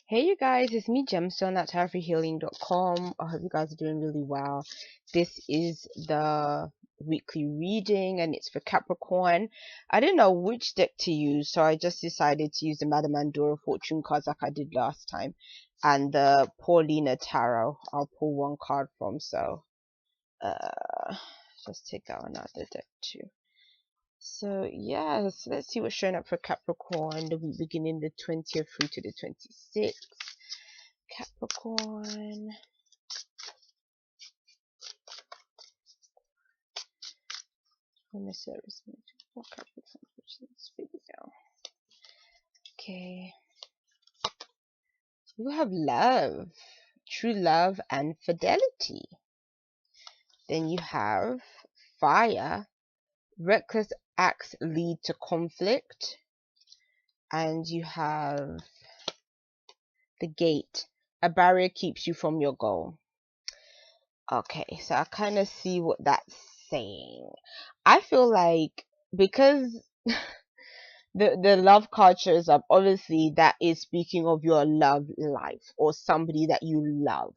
Hey you guys, it's me Gemstone at tarotforhealing.com. I hope you guys are doing really well. This is the weekly reading and it's for Capricorn. I didn't know which deck to use, so I just decided to use the Madame Mandora fortune cards like I did last time. And the Paulina Tarot I'll pull one card from, so just take that one out of the deck too. So yes, let's see what's showing up for Capricorn the week beginning the 20th through to the 26th. Capricorn. For Capricorn, this video. Okay. You have love, true love, and fidelity. Then you have fire. Reckless acts lead to conflict. And you have the gate. A barrier keeps you from your goal. Okay, so I kind of see what that's saying. I feel like because the love card shows up, obviously that is speaking of your love life or somebody that you love.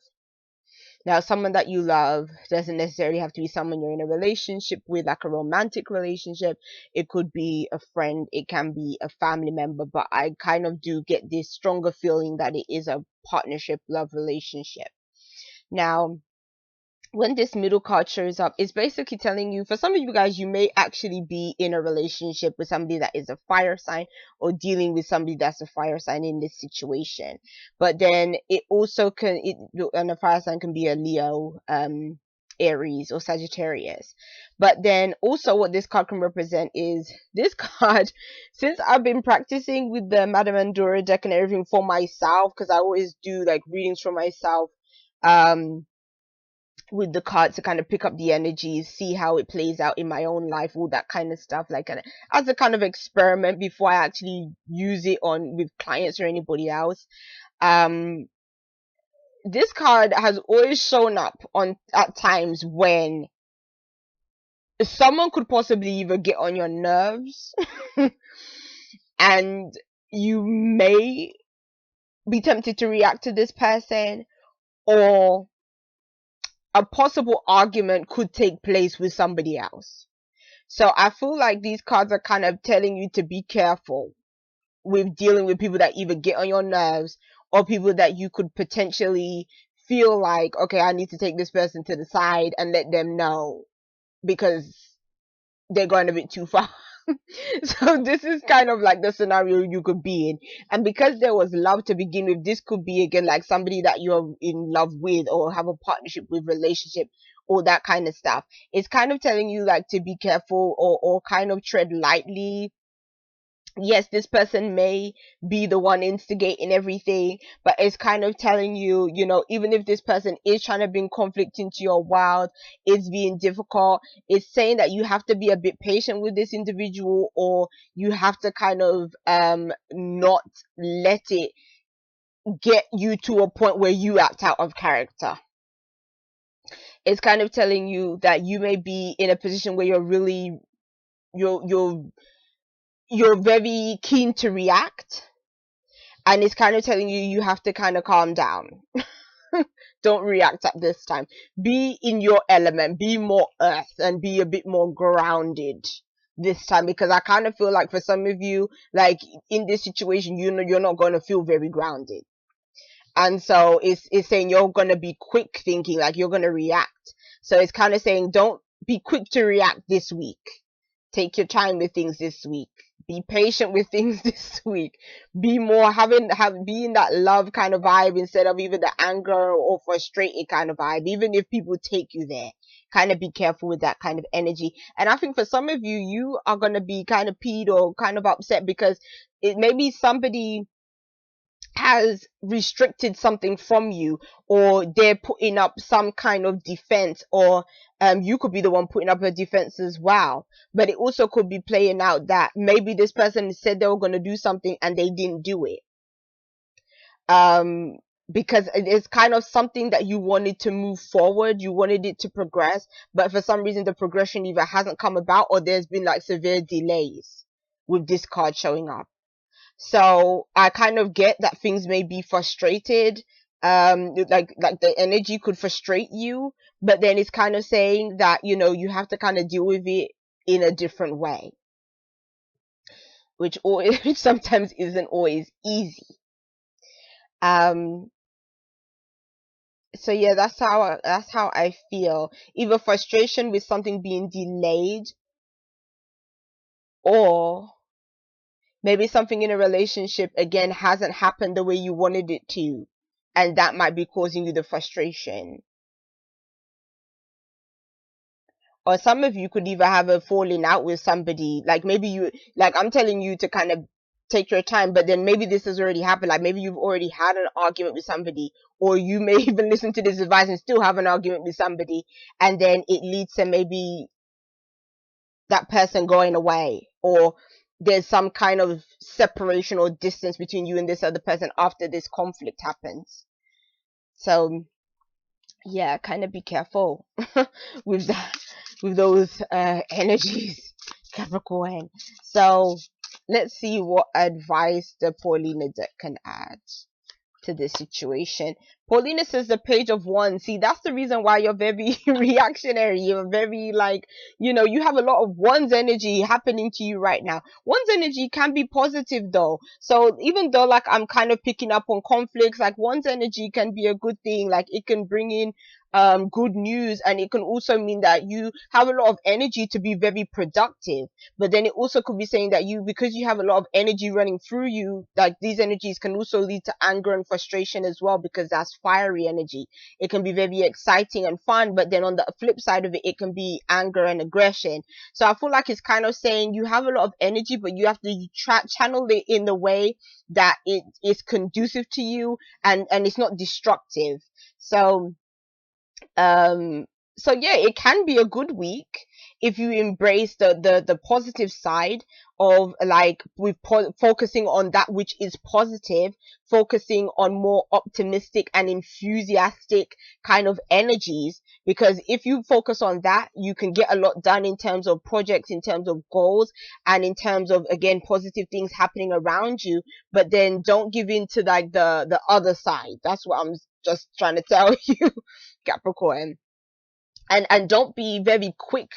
Now, someone that you love doesn't necessarily have to be someone you're in a relationship with, like a romantic relationship. It could be a friend, it can be a family member, but I kind of do get this stronger feeling that it is a partnership love relationship. Now, when this middle card shows up, it's basically telling you, for some of you guys, you may actually be in a relationship with somebody that is a fire sign or dealing with somebody that's a fire sign in this situation. But then it also and a fire sign can be a Leo, Aries or Sagittarius. But then also what this card can represent is this card, since I've been practicing with the Madame Mandora deck and everything for myself, because I always do like readings for myself, with the cards to kind of pick up the energies, see how it plays out in my own life, all that kind of stuff, like as a kind of experiment before I actually use it on with clients or anybody else. This card has always shown up on at times when someone could possibly either get on your nerves and you may be tempted to react to this person, or a possible argument could take place with somebody else. So I feel like these cards are kind of telling you to be careful with dealing with people that either get on your nerves or people that you could potentially feel like, okay, I need to take this person to the side and let them know because they're going a bit too far. So this is kind of like the scenario you could be in. And because there was love to begin with, this could be again like somebody that you're in love with or have a partnership with, relationship, all that kind of stuff. It's kind of telling you like to be careful or kind of tread lightly. Yes, this person may be the one instigating everything, but it's kind of telling you, even if this person is trying to bring conflict into your world, it's being difficult. It's saying that you have to be a bit patient with this individual, or you have to kind of not let it get you to a point where you act out of character. It's kind of telling you that you may be in a position where you're very keen to react, and it's kind of telling you have to kind of calm down. Don't react at this time. Be in your element, be more earth, and be a bit more grounded this time, because I kind of feel like for some of you, like in this situation, you're not going to feel very grounded. And so it's saying you're going to be quick thinking, like you're going to react. So it's kind of saying don't be quick to react this week. Take your time with things this week. Be patient with things this week. Be more be in that love kind of vibe instead of even the anger or frustrated kind of vibe. Even if people take you there, kind of be careful with that kind of energy. And I think for some of you, you are going to be kind of peed or kind of upset because it maybe somebody has restricted something from you, or they're putting up some kind of defense, or you could be the one putting up a defense as well. But it also could be playing out that maybe this person said they were going to do something and they didn't do it, because it's kind of something that you wanted to move forward, you wanted it to progress, but for some reason the progression either hasn't come about or there's been like severe delays with this card showing up. So I kind of get that things may be frustrated. Like the energy could frustrate you, but then it's kind of saying that, you have to kind of deal with it in a different way, which always, which sometimes isn't always easy. Um, so yeah, that's how I feel. Either frustration with something being delayed, or maybe something in a relationship again hasn't happened the way you wanted it to, and that might be causing you the frustration. Or some of you could either have a falling out with somebody, like maybe you, like I'm telling you to kind of take your time, but then maybe this has already happened, like maybe you've already had an argument with somebody, or you may even listen to this advice and still have an argument with somebody, and then it leads to maybe that person going away, or there's some kind of separation or distance between you and this other person after this conflict happens. So yeah, kind of be careful with that, with those energies, Capricorn. So let's see what advice the Paulina deck can add to this situation. Paulina says the Page of Wands. See, that's the reason why you're very reactionary. You're very like, you have a lot of Wands energy happening to you right now. Wands energy can be positive though. So even though like I'm kind of picking up on conflicts, like Wands energy can be a good thing. Like it can bring in good news, and it can also mean that you have a lot of energy to be very productive. But then it also could be saying that because you have a lot of energy running through you, like these energies can also lead to anger and frustration as well, because that's fiery energy. It can be very exciting and fun, but then on the flip side of it, it can be anger and aggression. So I feel like it's kind of saying you have a lot of energy, but you have to channel it in the way that it is conducive to you, and it's not destructive. So um so yeah, it can be a good week if you embrace the positive side of, like, with focusing on that which is positive, focusing on more optimistic and enthusiastic kind of energies, because if you focus on that, you can get a lot done in terms of projects, in terms of goals, and in terms of, again, positive things happening around you. But then don't give in to like the other side. That's what I'm just trying to tell you, Capricorn. And don't be very quick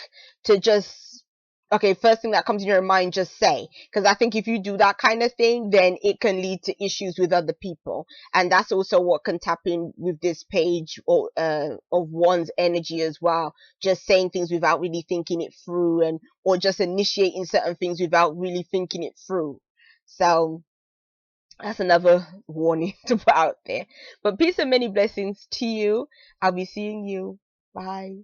to just, okay, first thing that comes in your mind, just say, because I think if you do that kind of thing, then it can lead to issues with other people, and that's also what can tap in with this page, or of one's energy as well, just saying things without really thinking it through, and or just initiating certain things without really thinking it through. So that's another warning to put out there. But peace and many blessings to you. I'll be seeing you. Bye.